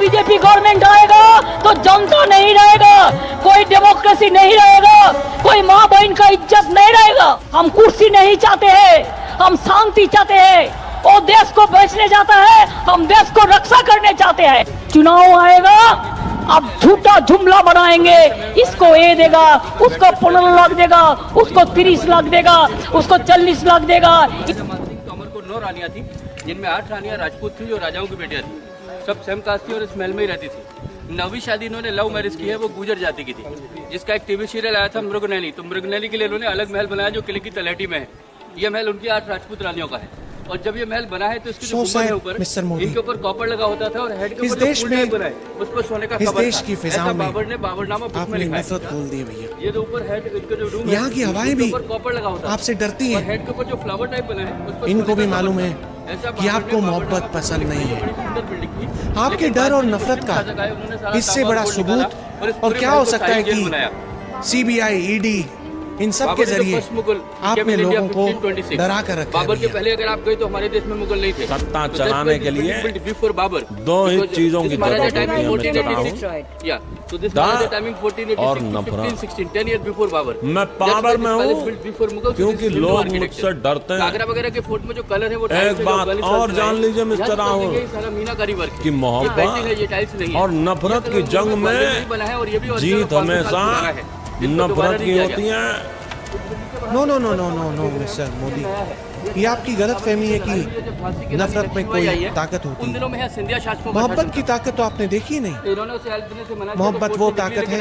BJP government आएगा तो जनता नहीं रहेगा, कोई डेमोक्रेसी नहीं रहेगा, कोई माँ बहन का इज्जत नहीं रहेगा। हम कुर्सी नहीं चाहते हैं, हम शांति चाहते हैं। वो देश को बेचने जाता है, हम देश को रक्षा करने चाहते हैं। चुनाव आएगा, अब झूठा जुमला बनाएंगे, इसको ये देगा, उसको 15 लाख देगा, उसको 30 लाख देगा, उसको 40 लाख देगा। तोमर को 9 रानियां थी, जिनमें 8 रानियां राजपूत थी और राजाओं की बेटियां थी। सब सेम कास्ट थी और इस महल में ही रहती थी। 9वीं शादी इन्होंने लव मैरिज की है, वो गुजर जाति की थी, जिसका एक टीवी सीरियल आया था मृगनैनी। तो मृगनैनी के लिए इन्होंने अलग महल बनाया जो किले की तलहटी में है। ये महल उनकी 8 राजपूत रानियों का है। और जब ये महल बना है तो इसके जो गुंबद है ऊपर, इनके ऊपर कॉपर लगा होता था और हेड के ऊपर जो फूल टाइप बना है उस पर सोने का कवर था। ऐसा बाबर ने बाबरनामा बुक में लिखा है। बोल दिए भैया, ये जो ऊपर हेड इनका जो रूम है, यहाँ की हवाएं भी कॉपर लगा होता है, आपसे डरती हैं। हेड के ऊपर जो फ्लावर टाइप बना है उस पर इनको भी मालूम है कि आपको मोहब्बत पसंद नहीं है। आपके डर और नफरत का इससे बड़ा सबूत और क्या हो सकता है कि सीबीआई, ईडी, इन सब के जरिए आपने लोगों को डरा कर रखा है। बाबर के पहले अगर आप गए तो हमारे देश में मुगल नहीं थे। सत्ता चलाने के लिए बिफोर बाबर दो ही चीजों की जरूरत होती है, मैं और नफरत। 10 ईयर बिफोर बाबर मैं पावर में हूँ क्योंकि लोग मुझसे डरते हैं। आगरा वगैरह के फोर्ट में जो कलर है वो एक बात और जान लीजिए मिस्टर राहुल कि मोहब्बत और नफरत की जंग में जीत हमेशा नफरत की होती है। नो मिस्टर मोदी, ये आपकी गलत फहमी है कि नफरत में कोई ताकत होती है। मोहब्बत की ताकत तो आपने देखी ही नहीं। मोहब्बत वो ताकत है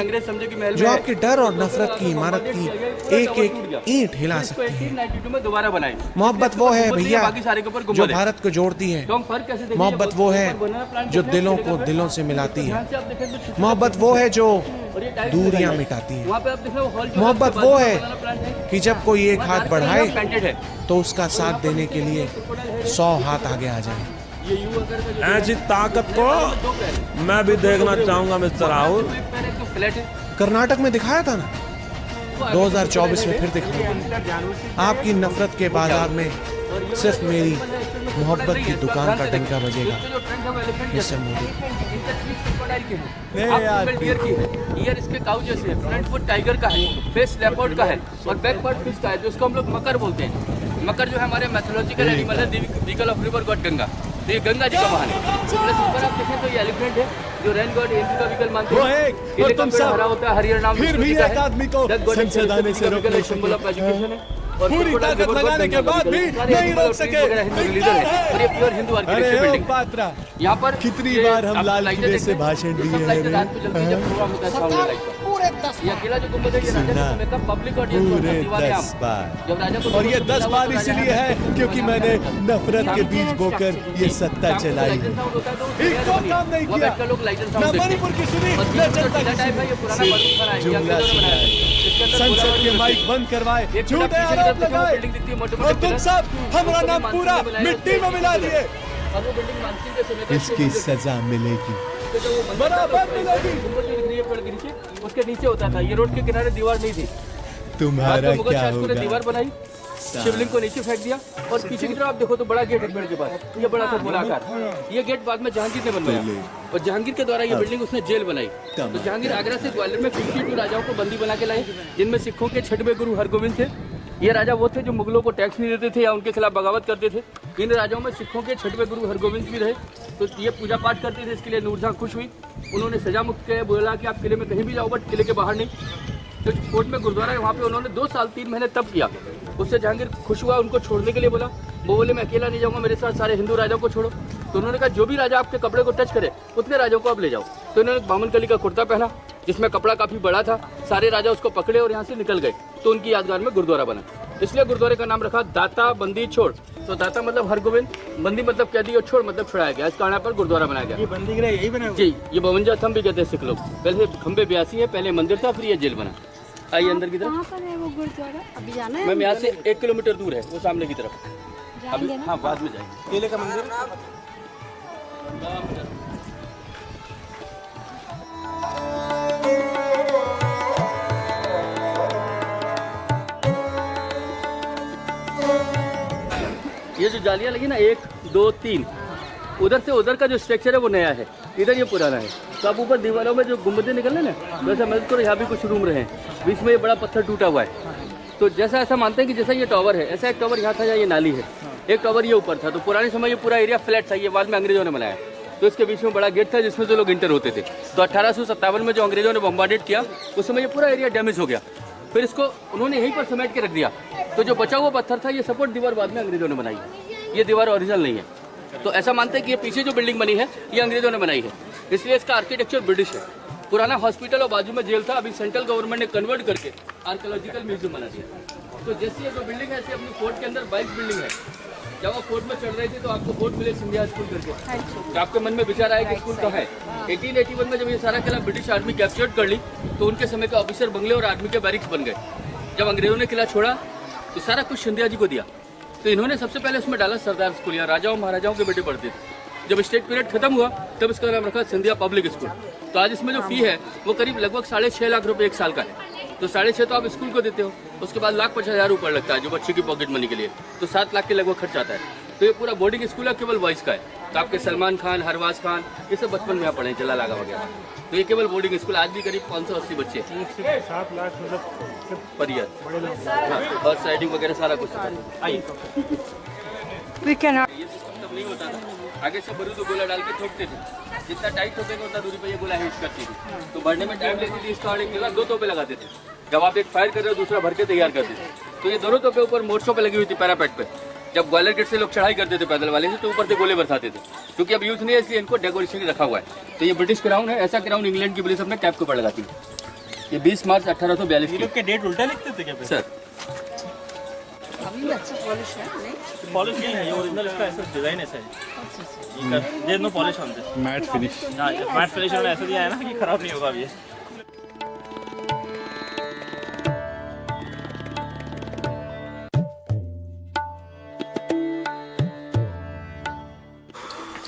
जो आपके डर और नफरत की इमारत की एक एक ईंट हिला सकती है। मोहब्बत वो है भैया जो भारत को जोड़ती है। मोहब्बत वो है जो दिलों को दिलों से मिलाती है। मोहब्बत वो है जो दूरियां मिटाती है। मोहब्बत वो है कि जब कोई एक हाथ बढ़ाए तो उसका साथ देने के लिए 100 हाथ आगे आ जाए। ऐसी ताकत को मैं भी देखना चाहूंगा मिस्टर राहुल। कर्नाटक में दिखाया था ना, 2024 में फिर दिखाऊंगा। आपकी नफरत के बाजार में सिर्फ मेरी मोहब्बत की दुकान का डंका बजेगा मिस्टर मोदी। ईयर इसके काऊ जैसे है, फ्रंट फुट टाइगर का है, फेस लेपर्ड का है और बैक पार्ट फिश का है, जिसको हम लोग मकर बोलते हैं। मकर जो है हमारे मैथोलॉजिकल एनिमल है, vehicle of river God Ganga. तो ये गंगा जी का वाहन है। प्लस ऊपर आप देखें तो ये एलिफेंट है जो रेन गॉड एमपी का व्हीकल मानते हैं। और तुम सब हरा होता है, हरियर नाम फिर भी एक आदमी को संसद आने से रोकने सिंबल ऑफ एजुकेशन है। पूरी ताकत लगाने के बाद भी नहीं रोक सके। और ये pure Hindu architecture building Patra, यहाँ पर कितनी बार हम लाल किले से भाषण दिए हैं। ये अकेला जो गुंबद है ये राजा के समय का पब्लिक ऑडियंस पूरे 10 बार। और ये 10 बार इसलिए है क्योंकि मैंने नफरत के बीज बोकर ये सत्ता चलाई है। एक तो काम नहीं किया, न मणिपुर की सुनी, न जनता की सुनी। जुमला सुनाए, संसद के माइक बंद करवाए, झूठे आरोप लगाए और तुम सब हमारा नाम पूरा मिट्टी में मिला दिए। इसकी सजा मिलेगी, बराबर मिलेगी। उसके नीचे होता था, ये रोड के किनारे दीवार नहीं थी। तुम्हारा क्या होगा? दीवार बनाई, शिवलिंग को नीचे फेंक दिया और पीछे की तरफ आप देखो तो बड़ा गेट है पेड़ के पास, ये बड़ा सा गोलाकार। ये गेट बाद में जहांगीर ने बनवाया और जहांगीर के द्वारा ये बिल्डिंग उसने जेल बनाई। तो जहांगीर आगरा से ग्वालियर में 52 राजाओं को बंदी बना के लाए, जिनमें सिखों के 6वें गुरु हरगोविंद थे। ये राजा वो थे जो मुगलों को टैक्स नहीं देते थे या उनके खिलाफ बगावत करते थे। इन राजाओं में सिखों के 6वें गुरु हरगोविंद भी रहे। तो ये पूजा पाठ करते थे, इसके लिए नूरजहां खुश हुई। उन्होंने सजा मुक्त किया, बोला कि आप किले में कहीं भी जाओ बट किले के बाहर नहीं। तो कोर्ट में गुरुद्वारा है, वहाँ पे उन्होंने 2 साल 3 महीने तब किया। उससे जहांगीर खुश हुआ, उनको छोड़ने के लिए बोला। वो बोले मैं अकेला नहीं जाऊँगा, मेरे साथ सारे हिंदू राजाओं को छोड़ो। तो उन्होंने कहा जो भी राजा आपके कपड़े को टच करे उतने राजाओं को आप ले जाओ। तो इन्होंने बामन कली का कुर्ता पहना जिसमें कपड़ा काफी बड़ा था। सारे राजा उसको पकड़े और यहाँ से निकल गए। तो उनकी यादगार में गुरुद्वारा बना, इसलिए गुरुद्वारे का नाम रखा दाता बंदी छोड़। तो दाता मतलब हरगोविंद, बंदी मतलब कैदी और छोड़ मतलब छुड़ाया गया। इस कारण पर गुरुद्वारा बनाया गया। ये बंदी गृह यही बना जी, ये 52 थंब भी कहते हैं सिख लोग। पहले खंबे 82 है, पहले मंदिर था, फिर ये जेल बना। आइए अंदर की तरफ। कहाँ पर है वो गुरुद्वारा? अभी जाना है? मैम यहाँ से 1 किलोमीटर दूर है, वो सामने की तरफ। अभी हाँ बाद में जाएंगे। केले का मंदिर ये जो जालियां लगी ना 1 2 3, उधर से उधर का जो स्ट्रक्चर है वो नया है। इधर ये पुराना है। तो आप ऊपर दीवारों में जो गुम्बदें निकल रहे ना, वैसा मैं तो यहाँ भी कुछ रूम रहे हैं, बीच में ये बड़ा पत्थर टूटा हुआ है। तो जैसा ऐसा मानते हैं कि जैसा ये टावर है, ऐसा एक टावर यहाँ था, ये नाली है, एक टावर ये ऊपर था। तो पुराने समय ये पूरा एरिया फ्लैट था, ये बाद में अंग्रेजों ने बनाया। तो इसके बीच में बड़ा गेट था जिसमें जो लोग इंटर होते थे। तो 1857 में जो अंग्रेजों ने बम्बार्डेड किया, उस समय ये पूरा एरिया डैमेज हो गया। फिर इसको उन्होंने यहीं पर समेट के रख दिया। तो जो बचा हुआ पत्थर था, ये सपोर्ट दीवार बाद में अंग्रेजों ने बनाई। ये दीवार ओरिजिनल नहीं है। तो ऐसा मानते हैं कि ये पीछे जो बिल्डिंग बनी है, ये अंग्रेजों ने बनाई है, इसलिए इसका आर्किटेक्चर ब्रिटिश है। पुराना हॉस्पिटल और बाजू में जेल था, अभी सेंट्रल गवर्नमेंट ने कन्वर्ट करके आर्कियोलॉजिकल म्यूजियम बना दिया। तो जैसे ये जो बिल्डिंग है, ऐसे अपनी फोर्ट के अंदर 22 बिल्डिंग है। जब आप फोर्ट में चढ़ रहे थे तो आपको फोर्ट मिले सिंधिया स्कूल करके, तो आपके मन में विचार आया कि स्कूल कहाँ है। 1881 में जब ये सारा किला ब्रिटिश आर्मी कैप्चर कर ली, तो उनके समय के ऑफिसर बंगले और आर्मी के बैरिक्स बन गए। जब अंग्रेजों ने किला छोड़ा तो सारा कुछ सिंधिया जी को दिया। तो इन्होंने सबसे पहले उसमें डाला सरदार स्कूल, या राजाओं महाराजाओं के बेटे पढ़ते थे। जब स्टेट पीरियड खत्म हुआ तब इसका नाम रखा सिंधिया पब्लिक स्कूल। तो आज इसमें जो फी है वो करीब लगभग 6.5 लाख रुपए एक साल का है। तो 6.5 तो आप स्कूल को देते हो, उसके बाद 1,50,000 ऊपर लगता है जो बच्चे की पॉकेट मनी के लिए, तो 7 लाख के लगभग खर्च आता है। तो ये पूरा बोर्डिंग स्कूल है, केवल बॉयज़ का है। तो आपके सलमान खान, हरवाज खान, ये सब बचपन में यहाँ पढ़े, जला लागा वगैरह। तो ये केवल बोर्डिंग स्कूल, आज भी करीब 580 बच्चे 7 लाख मतलब पर ईयर, बस राइडिंग वगैरह सारा कुछ। आइए, ये सिस्टम तब नहीं होता था, आगे से बरूद गोला डाल के ठोकते थे, जितना टाइट ठोकेगा उतना दूरी पे ये गोला हिट करती थी। तो भरने में टाइम लेती थी, इसका एक जगह 2 तोपे लगाते थे। जब आप एक फायर कर रहे हो, दूसरा भर के तैयार करते थे। तो ये दोनों तोपे ऊपर मोर्चों पे लगी हुई थी पैरापेट पे। जब ग्वालियर गेट से लोग चढ़ाई करते थे पैदल वाले से, तो ऊपर से गोले बरसाते थे। क्योंकि अब यूज नहीं है, इसलिए इनको डेकोरेशन रखा हुआ है। तो ये ब्रिटिश क्राउन है, ऐसा क्राउन इंग्लैंड की पुलिस अपने कैप के ऊपर लगाती है। ये 20 मार्च 1842 के डेट उल्टा लिखते थे क्या सर। अभी भी अच्छा पॉलिश है नहीं? पॉलिश नहीं है, ये ओरिजिनल इसका ऐसा डिजाइन ऐसा है। ये no polish on this matt finish. हां, मैट फिनिश उन्होंने ऐसा दिया है ना कि खराब नहीं होगा अभी।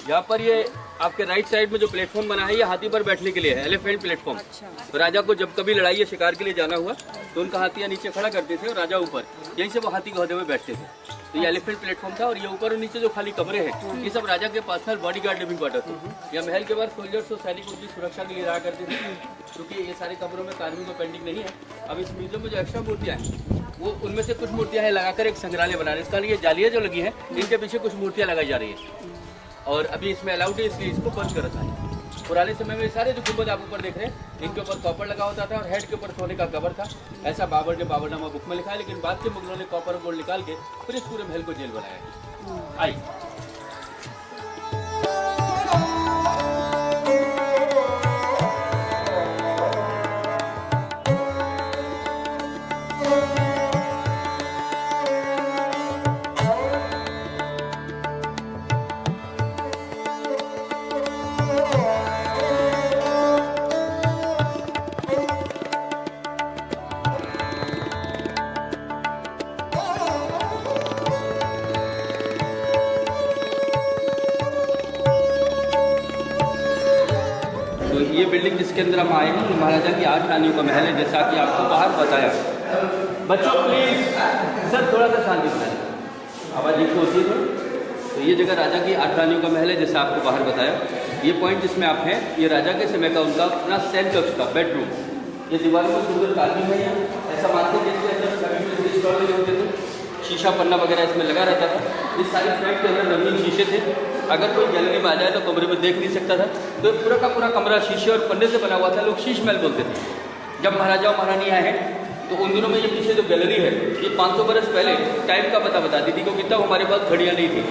यहाँ पर ये आपके राइट साइड में जो प्लेटफॉर्म बना है, ये हाथी पर बैठने के लिए है, एलिफेंट प्लेटफॉर्म। तो राजा को जब कभी लड़ाई या शिकार के लिए जाना हुआ तो उनका हाथी नीचे खड़ा करते थे और राजा ऊपर, यहीं से वो हाथी के औहदे में बैठते थे। तो ये एलिफेंट प्लेटफॉर्म था। और ये ऊपर और नीचे जो खाली कमरे हैं, ये सब राजा के पर्सनल बॉडीगार्ड लिविंग क्वार्टर थे। या महल के बाहर सोल्जर्स और सैनिकों की सुरक्षा के लिए रहा करते थे, क्योंकि ये सारे कमरों में कार्विंग और पेंटिंग नहीं है। अब इस म्यूजियम में जो एक्स्ट्रा मूर्तियाँ हैं, वो उनमें से कुछ मूर्तियाँ हैं लगाकर एक संग्रहालय बना रहे हैं। इसका लिए जालियाँ जो लगी हैं, इनके पीछे कुछ मूर्तियाँ लगाई जा रही हैं और अभी इसमें अलाउड है, इसलिए इसको बंद कर रखा है। पुराने समय में सारे जो गुंबद आप ऊपर देख रहे हैं, इनके ऊपर कॉपर लगा होता था और हेड के ऊपर सोने का कवर था। ऐसा बाबर ने बाबरनामा बुक में लिखा है, लेकिन बाद के मुगलों ने कॉपर और गोल्ड निकाल के फिर इस पूरे महल को जेल बनाया। आई ये बिल्डिंग जिसके अंदर हम आए हैं, ये महाराजा की 8 रानियों का महल है, जैसा कि आपको बाहर बताया। बच्चों प्लीज सर थोड़ा सा शांति बनाए, आवाज़ लिखी होती है। तो ये जगह राजा की 8 रानियों का महल है, जैसा आपको बाहर बताया। ये पॉइंट जिसमें आप हैं, ये राजा के समय का उनका अपना सैन कक्ष का बेडरूम। ये दीवारों में सुंदर कार्विंग है, ऐसा मानते हैं जिसके अंदर स्टॉल लगे होते थे, शीशा पन्ना वगैरह इसमें लगा रहता था। इस सारे फ्लैट के अंदर रंगीन शीशे थे, अगर कोई गैलरी में आ जाए तो कमरे में देख नहीं सकता था। तो पूरा का पूरा कमरा शीशे और पन्ने से बना हुआ था, लोग शीश महल बोलते थे। जब महाराजा और महारानी आए हैं तो उन दिनों में ये पीछे जो गैलरी है, ये 500 बरस पहले टाइम का पता बताती थी, क्योंकि तब हमारे पास घड़ियाँ नहीं थी।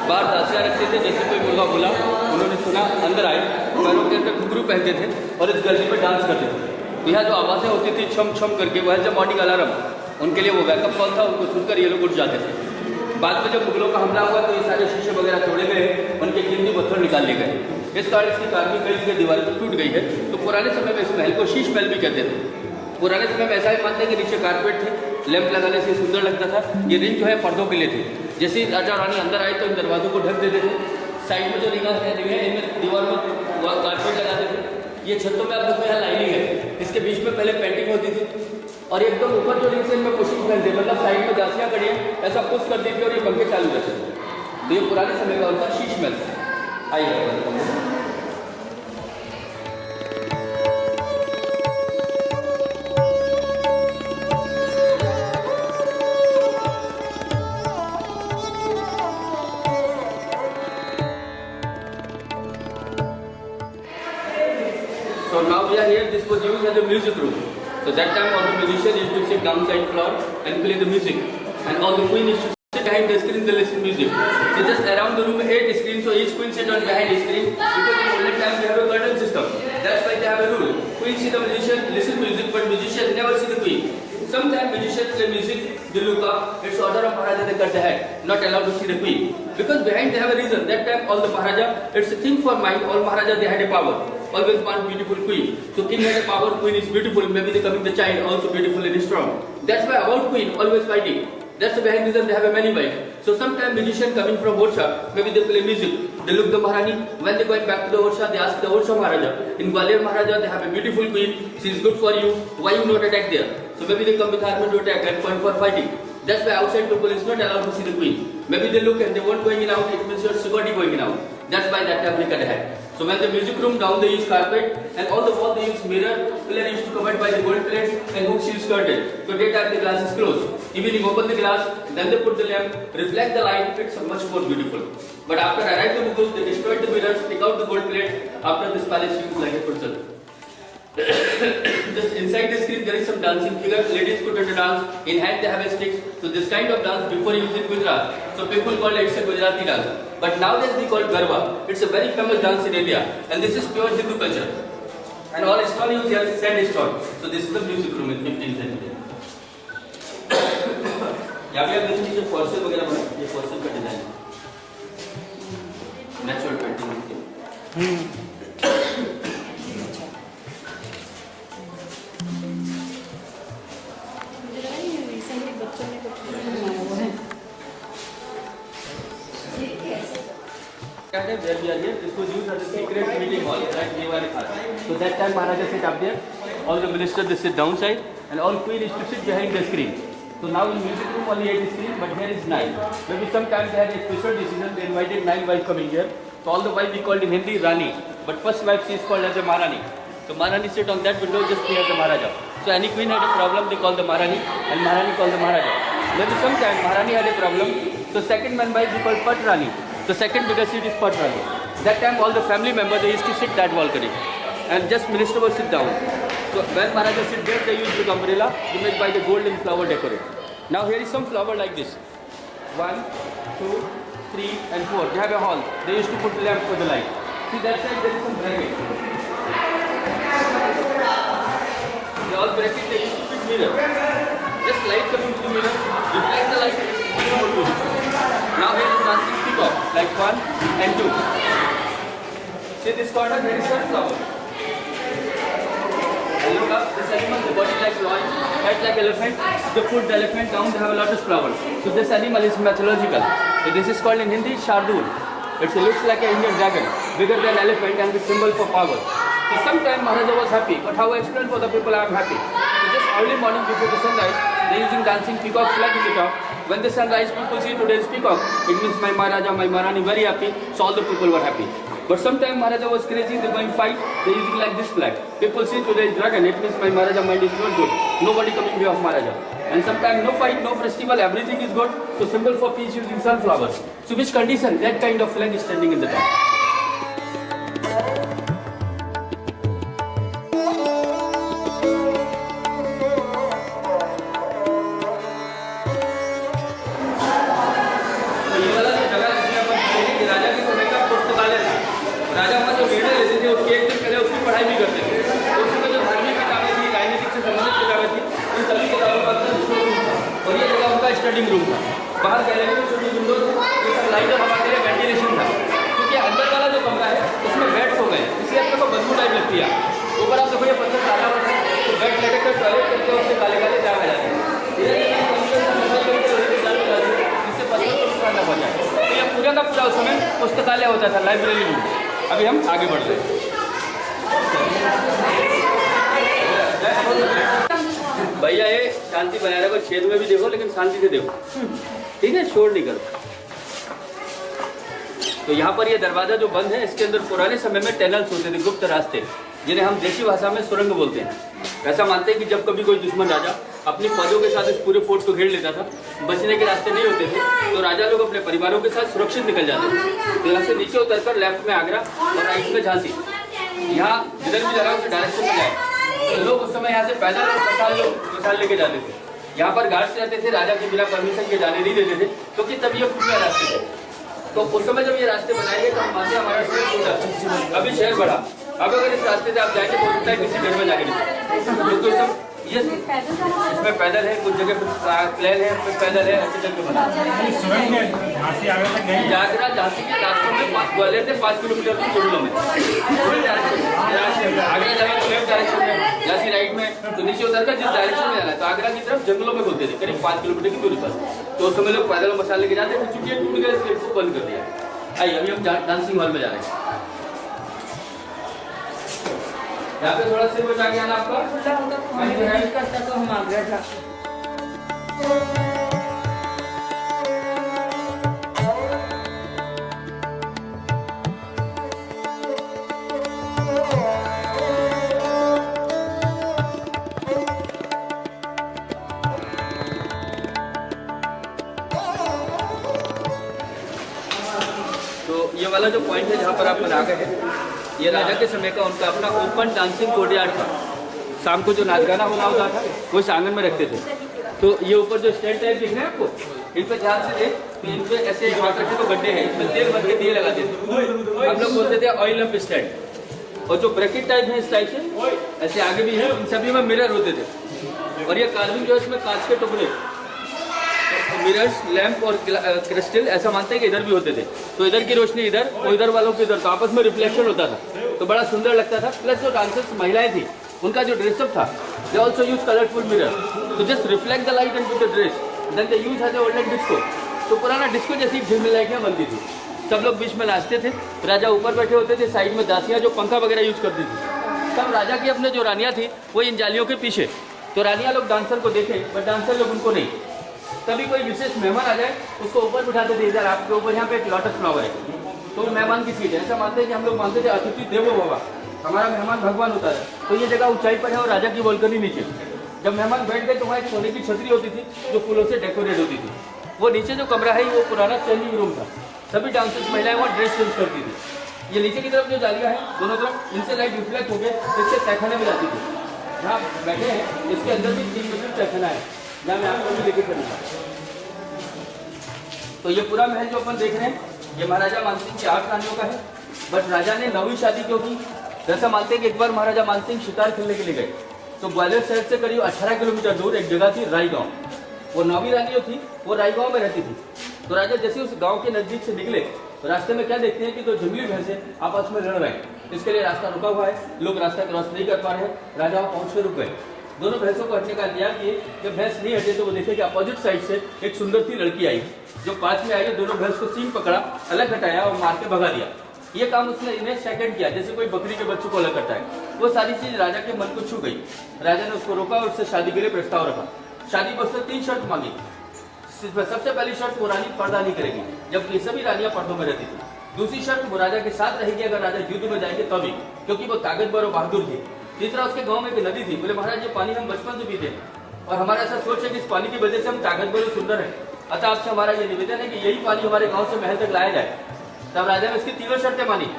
बाहर दासियाँ रखते थे, जैसे कोई मुर्गा बोला, उन्होंने सुना, अंदर आए, पैरों के अंदर घुंघरू पहनते थे और इस गैलरी में डांस करते थे। तो यहाँ जो आवाज़ें होती थी छम छम करके, वह जब मॉर्निंग अलार्म, उनके लिए वो बैकअप कॉल था, उनको सुनकर ये लोग उठ जाते थे। बाद में जब मुगलों का हमला हुआ तो ये सारे शीशे वगैरह तोड़े गए, उनके कीमती पत्थर निकाल लिए गए। इस कारण इसकी कार्विंग कई जगह दीवार पर टूट गई है। तो पुराने समय में इस महल को शीश महल भी कहते थे। पुराने समय में ऐसा ही मानते हैं कि नीचे कारपेट थे, लैंप लगाने से सुंदर लगता था। ये रिंग जो है पर्दों के लिए थे, जैसे ही राजा रानी अंदर आए तो इन दरवाजों को ढक देते थे। साइड में जो रिंगा है, इनमें दीवार में कारपेट लगाते थे। ये छतों में आप देखो यहाँ लाइनिंग है, इसके बीच में पहले पेंटिंग होती थी और एकदम ऊपर जो रिंग से इनमें पुशिंग फैलते, मतलब साइड में दासियाँ खड़ी हैं, ऐसा पुश कर दी थी और ये पंखे चालू रहते थे। तो ये पुराने समय का उनका शीश महल। आइए was used as a music room. So that time all the musicians used to sit downside floor and play the music, and all the queen used to sit behind the screen to listen music. So just around the room 8 screens, so each queen sit on behind the screen, because in olden time they have a curtain system. That's why they have a rule. Queen see the musician, listen music, but musicians never see the queen. Sometimes musicians play music, they look up, it's order of Maharaja, they cut the head, not allowed to see the queen. Because behind they have a reason. That time all the Maharaja, it's a thing for mind, all Maharaja they had a power. Always want beautiful queen. So king had a power, queen is beautiful, maybe they coming the child also beautiful and strong. That's why about queen, always fighting. That's the behind reason they have a many wives. So sometimes musician coming from Orsha, maybe they play music, they look the Maharani, when they going back to the Orsha, they ask the Orsha Maharaja. In Gwalior Maharaja, they have a beautiful queen, she is good for you, why you not attack there? So maybe they come with army to attack and point for fighting. That's why outside people is not allowed to see the queen. Maybe they look and they won't going in out, it means your security going in out. That's why that time they cut ahead. So when the music room down they use carpet, and all the wall they use mirror, pillar used to covered by the gold plates, and hooks used curtain. So daytime the glass is closed. Evening open the glass, then they put the lamp, reflect the light, it's much more beautiful. But after arrived the Mughals, they destroyed the mirrors, take out the gold plate, after this palace used like a person. Just inside the screen there is some dancing figure, ladies could dance, in hand they have a stick. So this kind of dance before used in Gujarat, so people call it a Gujarati dance. But nowadays we call it Garba. It's a very famous dance in India, and this is pure Hindu culture. And all stone used here is sandstone. So this is the music room in 15th century. यहाँ भी आप देखिए जो फॉर्सल वगैरह बना, ये फॉर्सल का design है, नेचुरल पेंटिंग होती है। Where we are here, this was used as a secret meeting hall, right? So that time Maharaja sit up there, all the ministers they sit downside, and all queen is to sit behind the screen. So now in music room only 8 screen, but here is 9. Maybe sometimes they had a special decision, they invited 9 wives coming here. So all the wives we called in Hindi Rani, but first wife she is called as a Maharani. So Maharani sit on that window just near the Maharaja. So any queen had a problem, they call the Maharani, and Maharani called the Maharaja. Maybe sometime Maharani had a problem, so second man wife we called Pat Rani. The second biggest seat is Pat Rani. That time all the family members they used to sit that balcony, and just minister will sit down. So when Maharaja sit there, they use the umbrella to make by the golden flower decorate. Now here is some flower like this. 1, 2, 3 and 4. They have a hall. They used to put lamp for the light. See that side there is some bracket. They all bracket they used to put mirror. Just light coming to the mirror, reflect the light. Now here is dancing peacock, like 1 and 2. See this corner, there is sunflower. And look up, this animal, the body like lion, head like elephant, the foot the elephant, down they have a lotus flower. So this animal is mythological. So this is called in Hindi Shardul. It looks like an Indian dragon, bigger than elephant and the symbol for power. So sometime Maharaja was happy, but how I explain for the people I am happy. So just early morning before the sunrise, they using dancing peacock flag in the top. When the sunrise, people see today's peacock. It means my Maharaja, my Maharani very happy. So all the people were happy. But sometimes Maharaja was crazy. They going fight. They using like this flag. People see today's dragon. It means my Maharaja mind is not good. Nobody coming here of Maharaja. And sometimes no fight, no festival. Everything is good. So symbol for peace using sunflowers. So which condition? That kind of flag is standing in the top. Studying room था, बाहर gallery में छोटी window थी, जिसमें light और हवा के लिए वेंटिलेशन था, क्योंकि अंदर वाला जो कमरा है उसमें बेड्स हो गए, इसलिए आपको बदबू टाइप लगती है। ऊपर आप देखो ये पत्थर काला हुआ है, तो बेड लटक कर टॉयलेट करते हैं, उससे काले काले दाग आ जाते हैं, जिससे पत्थर को नुकसान न पहुँचाए। तो ये पूरा का पूरा उस समय पुस्तकालय होता था, लाइब्रेरी रूम। अभी हम आगे बढ़ रहे हैं। भैया ये शांति बनाए रखो, छेद में भी देखो लेकिन शांति से देखो, ठीक है, शोर नहीं करो। तो यहाँ पर ये दरवाजा जो बंद है, इसके अंदर पुराने समय में टनल्स होते थे, गुप्त रास्ते, जिन्हें हम देसी भाषा में सुरंग बोलते हैं। ऐसा मानते हैं कि जब कभी कोई दुश्मन राजा अपनी फौजों के साथ इस पूरे फोर्ट को घेर लेता था, बचने के रास्ते नहीं होते थे, तो राजा लोग अपने परिवारों के साथ सुरक्षित निकल जाते थे। तो यहाँ से नीचे उतरकर लेफ्ट में आगरा और राइट में झांसी, यहाँ जिधर भी जगह से डायरेक्शन में जाए तो लोग उस समय यहाँ से पैदल मसाल लेके जाते थे। यहाँ पर गार्ड्स रहते थे, राजा के बिना परमिशन के जाने नहीं देते थे, क्योंकि तब ये खुले रास्ते थे। तो उस समय जब ये रास्ते बनाए गए तो वहाँ से हमारा शहर छोटा, अभी शहर बड़ा। अब अगर इस रास्ते से आप जाएंगे तो हो सकता है किसी घर में जाके नहीं, तो सब ये इसमें पैदल है, कुछ जगह प्लेन है, कुछ पैदल है, ऐसे करके बना। आगरा झांसी के रास्तों में ग्वालियर से 5 किलोमीटर दूर जंगलों में, आगरा जाएगा तो लेफ्ट डायरेक्शन में, झांसी राइट में, तो नीचे उतर कर जिस डायरेक्शन में जाना है तो आगरा की तरफ जंगलों में होते थे, करीब 5 किलोमीटर की दूरी पर। तो उस समय लोग पैदल मसाले लेके जाते थे, चूंकि टूट गए इसलिए इसको बंद कर दिया। आइए अभी हम डांसिंग हॉल में जा रहे हैं। यहाँ पे थोड़ा सिर बचा के आना आपका करता तो हम आगरा जा। तो ये वाला जो पॉइंट है जहाँ पर आप बना गए हैं, ये राजा के समय का उनका अपना ओपन डांसिंग कोर्टयार्ड था। शाम को जो नाचगाना होना होता था वो इस आंगन में रखते थे। तो ये ऊपर जो स्टैंड टाइप दिख रहे हैं आपको, इन पे ध्यान से देख, तो इन पे ऐसे हाथ रखे तो गड्ढे हैं, इसमें तेल भर के दिए लगाते थे। हम लोग बोलते थे ऑयल लैंप स्टैंड। और जो ब्रैकेट टाइप है इस टाइप से ऐसे आगे भी है, इन सभी में मिरर होते थे। और ये कार्विंग जो है इसमें कांच के टुकड़े, मिरर्स, लैंप और क्रिस्टल, ऐसा मानते हैं कि इधर भी होते थे। तो इधर की रोशनी इधर और इधर वालों की इधर, तो आपस में रिफ्लेक्शन होता था, तो बड़ा सुंदर लगता था। प्लस जो डांसर्स महिलाएं थी उनका जो ड्रेसअप था, they also use colourful mirror to just reflect the light into the dress, then they use has olden disco. तो पुराना डिस्को जैसी झिलमिल लाइटियाँ बनती थी, सब लोग बीच में नाचते थे, राजा ऊपर बैठे होते थे, साइड में दासियाँ जो पंखा वगैरह यूज करती थी। तब राजा की अपने जो रानियाँ थी वो इन जालियों के पीछे, तो रानियाँ लोग डांसर को देखें बट डांसर लोग उनको नहीं। तभी कोई विशेष मेहमान आ जाए उसको ऊपर बिठाते थे, इधर आपके ऊपर यहाँ पे एक लोटस फ्लावर है तो मेहमान की सीट है। ऐसा मानते हैं कि हम लोग मानते थे अतिथि देवो भव, हमारा मेहमान भगवान होता है। तो ये जगह ऊंचाई पर है और राजा की बालकनी नीचे। जब मेहमान बैठ गए तो वहाँ एक सोने की छतरी होती थी जो फूलों से डेकोरेट होती थी। वो नीचे जो कमरा है वो पुराना चेंजिंग रूम था, सभी डांसर्स महिलाएं वहाँ ड्रेस चेंज करती थी। ये नीचे की तरफ जो जालियाँ हैं दोनों तरफ, इनसे लाइट रिफ्लेक्ट होकर इससे तहखाने में जाती थी। जहाँ बैठे हैं इसके अंदर भी 3 मीटर तहखाना है, जहाँ मैं आपको भी लेके चलूँगा। तो ये पूरा महल जो अपन देख रहे हैं ये महाराजा मानसिंह की 8 रानियों का है। बट राजा ने 9वीं शादी क्यों की? जैसा मानते हैं कि एक बार महाराजा मानसिंह शिकार खेलने के लिए गए तो ग्वालियर शहर से करीब 18 किलोमीटर दूर एक जगह थी रायगांव। वो 9वीं रानी जो थी वो रायगांव में रहती थी। तो राजा जैसे उस गांव के नजदीक से निकले तो रास्ते में क्या देखते हैं कि 2 जंगली भैंसे आपस में लड़ रहे हैं। इसके लिए रास्ता रुका हुआ है, लोग रास्ता क्रॉस नहीं कर पा रहे हैं। राजा वहाँ पहुँच के रुक गए, दोनों भैंसों को हटने का इंतजार किए। जब भैंस नहीं हटे तो वो देखे कि अपोजिट साइड से एक सुंदर सी लड़की आई। जो पास में आई दोनों भैंस को सींग पकड़ा, अलग हटाया और मार के भगा दिया। ये काम उसने इन्हें सेकंड किया, जैसे कोई बकरी के बच्चों को अलग करता है। वो सारी चीज राजा के मन को छू गई। राजा ने उसको रोका और उससे शादी के लिए प्रस्ताव रखा। शादी पर उसने 3 शर्त मांगी। सबसे पहली शर्त वो रानी पर्दा नहीं करेगी, जबकि सभी रानियां पर्दों में रहती थी। दूसरी शर्त वो राजा के साथ रहेगी अगर राजा युद्ध में जाएंगे तभी, क्योंकि वो ताकतवर और बहादुर थी। तीसरा उसके गाँव में एक नदी थी, बोले महाराज ये पानी हम बचपन से पीते हैं और हमारा ऐसा सोच है कि इस पानी की वजह से हम ताकतवर और सुंदर है, अतः आपसे हमारा ये निवेदन है कि यही पानी हमारे गांव से महल तक लाया जाए। तब राजा ने इसकी 3 शर्तें मानी।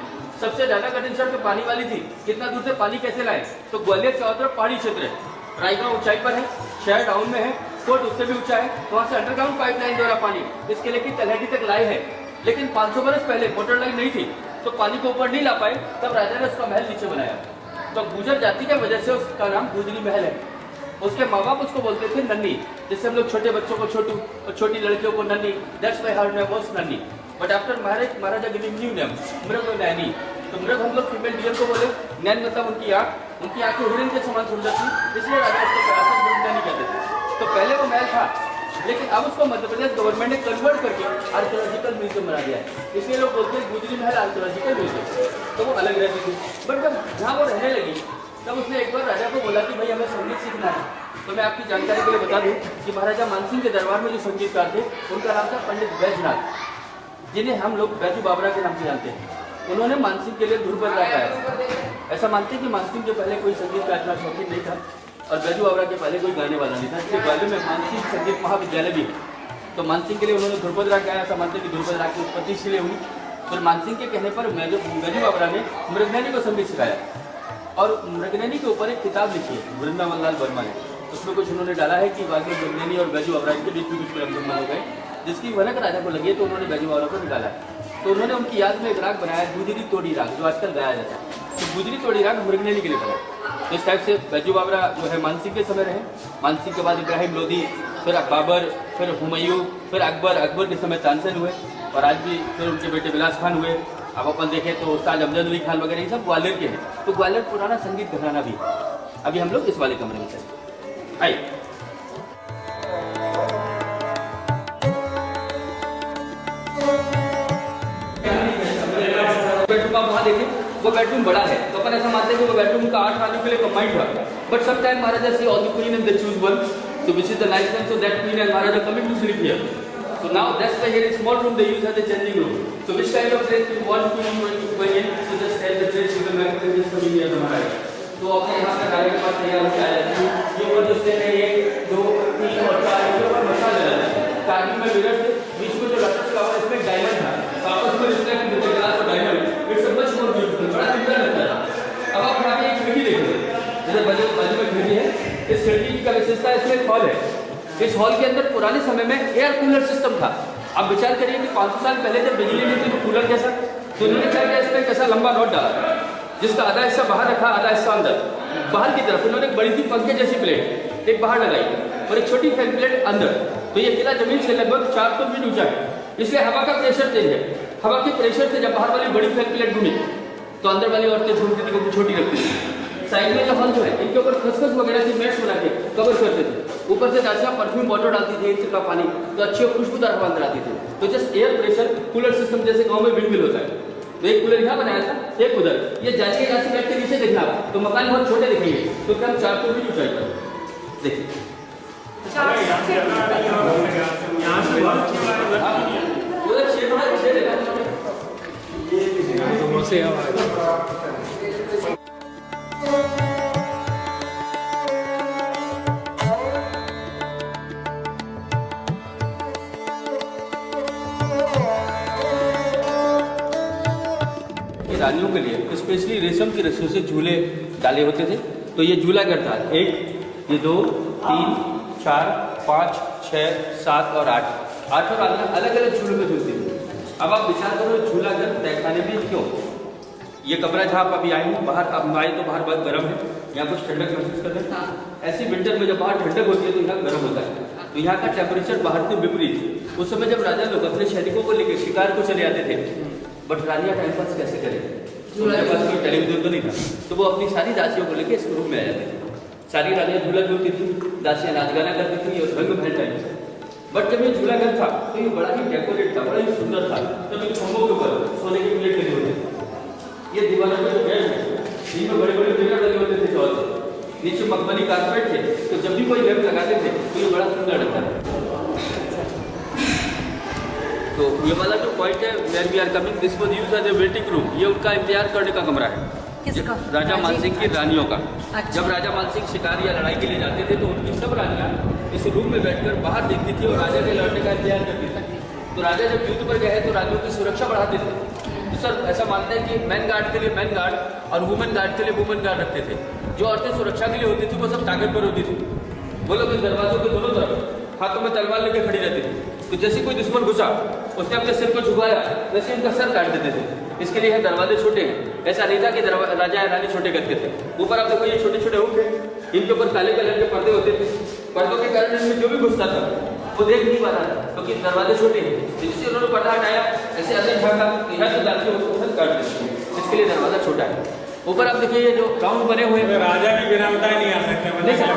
सबसे ज्यादा कठिन शर्त पानी वाली थी, कितना दूर से पानी कैसे लाए? तो ग्वालियर चारों तरफ पहाड़ी क्षेत्र है, रायगांव ऊंचाई पर है, शहर डाउन में है, कोर्ट उससे भी ऊंचा है, तो वहाँ से अंडरग्राउंड पाइपलाइन द्वारा पानी इस किले की तलहटी तक लाए है। लेकिन 500 बरस पहले मोटर लाइन नहीं थी तो पानी को ऊपर नहीं ला पाए, तब राजा ने उसका महल नीचे बनाया। तो गुजर जाति की वजह से उसका नाम गुजरी महल है। उसके माँ बाप उसको बोलते थे नन्नी, जिससे हम लोग छोटे बच्चों को छोटू और छोटी लड़कियों को Nanni, that's why her name was Nanni. But after marriage maharaja giving new name Mrig Naini. तो मृग हम लोग फीमेल डियर को बोले, नैन मतलब उनकी आंखें हिरण के समान सुंदर थी, इसलिए राजा उसको मृग नैनी कहते थे। तो पहले वो महल था, लेकिन अब उसको मध्य प्रदेश गवर्नमेंट ने कन्वर्ट करके आर्कियोलॉजिकल म्यूजियम बना दिया है, इसलिए लोग बोलते हैं गुजरी महल आर्कियोलॉजिकल म्यूजियम। तो वो अलग रहती थी। बट जब जहाँ वो रहने लगी तब उसने एक बार राजा को बोला कि भाई हमें संगीत सीखना है। तो मैं आपकी जानकारी के लिए बता दूं कि महाराजा मानसिंह के दरबार में जो संगीतकार थे उनका नाम था पंडित बैजनाथ, जिन्हें हम लोग बैजू बाबरा के नाम से जानते हैं। उन्होंने मानसिंह के लिए धुन पर गाया। ऐसा मानते हैं कि मानसिंह के पहले कोई संगीत का इतना शौकीन नहीं था और बैजू बाबरा के पहले कोई गाने वाला नहीं था। इसलिए ग्वालियर में मानसिंह संगीत महाविद्यालय भी है। तो मानसिंह के लिए उन्होंने ध्रुपद राग गाया। ऐसा मानते हैं कि ध्रुपद राग की उत्पत्ति इसलिए हुई। तो मानसिंह के कहने पर बैजू बाबरा ने मृगनैनी को संगीत सिखाया और मृगनयनी के ऊपर एक किताब लिखी है वृंदावन लाल वर्मा ने, उसमें कुछ उन्होंने डाला है कि वाकई मृगनयनी और बैजू बावरा के बीच में कुछ प्रॉब्लम हो गए, जिसकी भनक राजा को लगी तो उन्होंने बैजू बावरा को निकाला है। तो उन्होंने उनकी याद में एक राग बनाया गुजरी तोड़ी राग, जो आजकल गाया जाता है। तो गुजरी तोड़ी राग मृगनयनी के लिए बनाया। तो इस टाइप से बैजू बावरा जो है मानसिंह के समय रहे, मानसिंह के बाद इब्राहिम लोदी, फिर बाबर, फिर हुमायूं, फिर अकबर के समय तानसेन हुए, और आज भी फिर उनके बेटे विलास खान हुए। अब अपन देखें तो उस्ताद अमजद अली खान वगैरह ये सब ग्वालियर के हैं। तो ग्वालियर पुराना संगीत घराना भी है। अभी हम लोग इस वाले कमरे में चलते आइए। बेडरूम आप वहाँ देखें, वो बेडरूम बड़ा है, तो अपन ऐसा मानते हैं कि वो बेडरूम का 8 आदमी के लिए कंबाइंड था। But some time Maharaja see all the queen and they choose one, so which is the nice one, so that queen and Maharaja coming to sleep here. So now that's why here is small room they use as a changing room. So which kind of place you want to going in? So just tell the place you will make this coming here Maharaja. तो अपने यहाँ पे गाड़ी के पास तैयार होकर आ जाती है। ये ऊपर जो स्टेप है 1, 2, 3 और 4 के ऊपर मसाला लगा है। कार्बिंग में मिरर थे, बीच में जो लटक का इसमें डायमंड था, तो आपस में रिफ्लेक्ट होते ग्लास और diamond, it's a much more beautiful, बड़ा सुंदर लगता है। अब आप यहाँ पे एक खिड़की देखोगे, जैसे बाजू में खिड़की है, इस खिड़की का विशेषता इसमें एक हॉल है। इस हॉल के अंदर पुराने समय में एयर कूलर सिस्टम था। आप विचार करिए कि 500 साल पहले जब बिजली नहीं थी तो कूलर कैसा, तो उन्होंने क्या किया, इसमें कैसा लंबा रॉड डाला, जिसका आधा हिस्सा बाहर रखा, आधा हिस्सा अंदर। बाहर की तरफ उन्होंने एक बड़ी सी पंखे जैसी प्लेट एक बाहर लगाई और एक छोटी फैन प्लेट अंदर। तो ये किला जमीन से लगभग 400 फीट ऊंचा है, इसलिए हवा का प्रेशर तेज है। हवा के प्रेशर से जब बाहर वाली बड़ी फैन प्लेट घूमी तो अंदर वाली औरतें झूमती थी, क्योंकि छोटी रखती थी। साइड में जो हॉल जो है, इनके ऊपर खसखस वगैरह की मैट्स बना के कवर करते थे। ऊपर से दासियां परफ्यूम वाटर डालती थी, 1 का पानी, तो अच्छी खुशबूदार हवा अंदर आती थी। तो just air pressure cooler system जैसे गांव में विंड मिल होता है, तो एक कूलर यहाँ बनाया था, एक उधर। ये जांच के बैठ के नीचे देखना तो मकान बहुत छोटे दिखेंगे, तो कम 400 फीट ऊंचाई पर देखिए। रानियों के लिए स्पेशली रेशम की रस्सियों से झूले डाले होते थे। तो ये झूला घर था, 1, ये 2, 3, 4, 5, 6, 7 और 8 और अलग अलग झूलों में झूलती थी। अब आप विचार करो झूला घर तहखाने में क्यों? ये कमरा जहाँ आप अभी आए हैं, बाहर आप आए तो बाहर बहुत गर्म है, यहाँ कुछ ठंडक महसूस करते हैं। ऐसी विंटर में जब बाहर ठंडक होती है तो यहाँ गर्म होता है, तो यहाँ का टेम्परेचर बाहर से विपरीत। उस समय जब राजा लोग अपने सैनिकों को लेकर शिकार को चले आते थे, बट रानियाँ टाइम पास कैसे करें, उनके पास कोई टेलीविजन तो नहीं था, तो वो अपनी सारी दासियों को लेकर इस रूम में आ जाते थे। सारी रानियाँ झूला झूलती थी, दासियाँ नाच गाना करती थी और रंग महल टाइम से। बट जब ये झूला घर था तो ये बड़ा ही डेकोरेट था, बड़ा ही सुंदर था। तब इन खम्भों के ऊपर सोने की प्लेट लगी होती थी, ये दीवारों पर जो बेड है इनमें बड़े बड़े मिरर लगे होते थे चौथ, नीचे मखमली कारपेट थे, तो जब भी कोई लैंप लगाते थे तो ये बड़ा सुंदर लगता था। तो ये वाला जो पॉइंट है where we are coming, this was used as a waiting room. ये उनका इंतजार करने का कमरा है। किसका? राजा मानसिंह की रानियों का। अच्छा। जब राजा मानसिंह शिकार या लड़ाई के लिए जाते थे तो उनकी सब रानियाँ इस रूम में बैठकर बाहर देखती थी और राजा के लौटने का इंतजार करती थी। तो राजा जब युद्ध पर गए तो रानियों की सुरक्षा बढ़ाते थे। तो सर ऐसा मानते हैं कि मैन गार्ड के लिए मैन गार्ड और वुमेन गार्ड के लिए वुमेन गार्ड रखते थे। जो औरतें सुरक्षा के लिए होती थी वो सब ताकत पर होती थी, वो लोग इन दरवाजों के दोनों तरफ हाथों में तलवार लेकर खड़ी रहती थी। तो जैसे कोई दुश्मन घुसा उसने अपने सिर को झुकाया, वैसे इनका सर काट देते थे। इसके लिए दरवाजे छोटे हैं, ऐसा नहीं था कि राजा या रानी छोटे करते थे। ऊपर आप देखो ये छोटे छोटे होंगे, इनके ऊपर काले कलर के पर्दे होते थे। पर्दों के कारण इनमें जो भी घुसता था वो देख नहीं पा रहा था, क्योंकि दरवाजे छोटे हैं। जिससे उन्होंने पर्दा हटाया, ऐसे अंदर झाँका, यहाँ से डाल के उसको सर काट देते, इसके लिए दरवाजा छोटा है। ऊपर आप देखिए ये जो राउंड बने हुए हैं, राजा भी बिना बताए नहीं आ सकते। मैंने सुना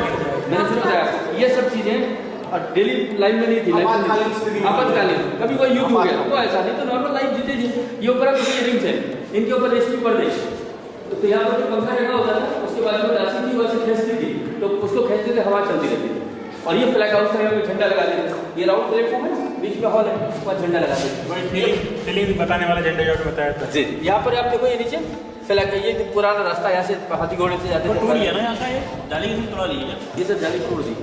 बताया ये सब चीजें और डेली लाइफ में नहीं थी, आपातकालीन कभी कोई युद्ध हो गया तो ऐसा नहीं, तो नॉर्मल लाइफ जीते जी। ये ऊपर आप देखिए रिंग्स है, इनके ऊपर रेशमी पर्दे, तो यहाँ पर जो पंखा लगा होता था उसके बाद में दासी थी वैसे खींचती थी, तो उसको खींचते थे, हवा चलती रहती थी। और ये फ्लैग हाउस था, यहाँ पे झंडा लगा देते थे। ये राउंड प्लेटफॉर्म है, बीच में हॉल है, वहाँ झंडा लगा देते। फीलिंग बताने वाला झंडा जो बताया था जी, यहाँ पर आप देखो ये नीचे फ्लैग, ये पुराना रास्ता यहाँ से हाथी घोड़े से जाते थे। ना यहाँ का ये जाली की तोड़ा ली है, ये सब जाली तोड़ दी।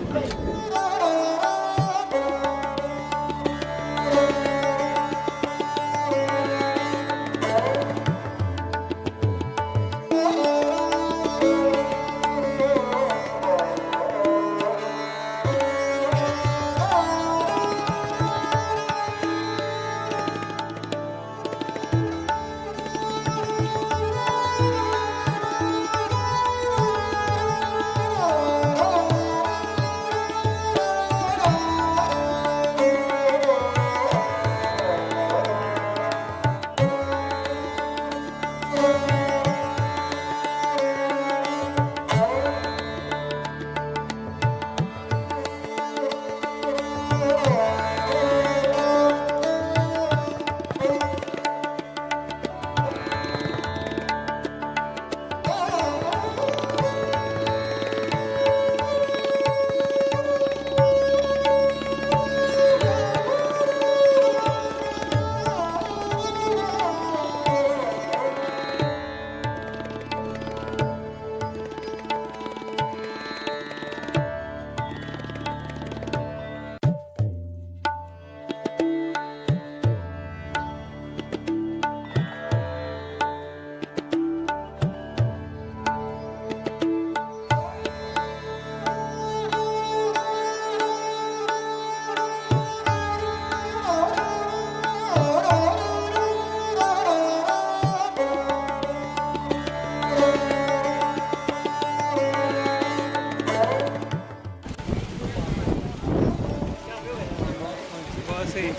सही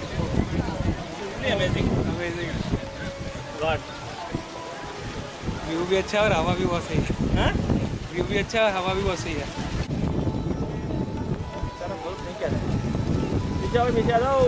अमेजिंग अमेजिंग गॉड व्यू भी अच्छा है और हवा भी बहुत सही है हाँ व्यू भी अच्छा है हवा भी बहुत सही है पीछे आओ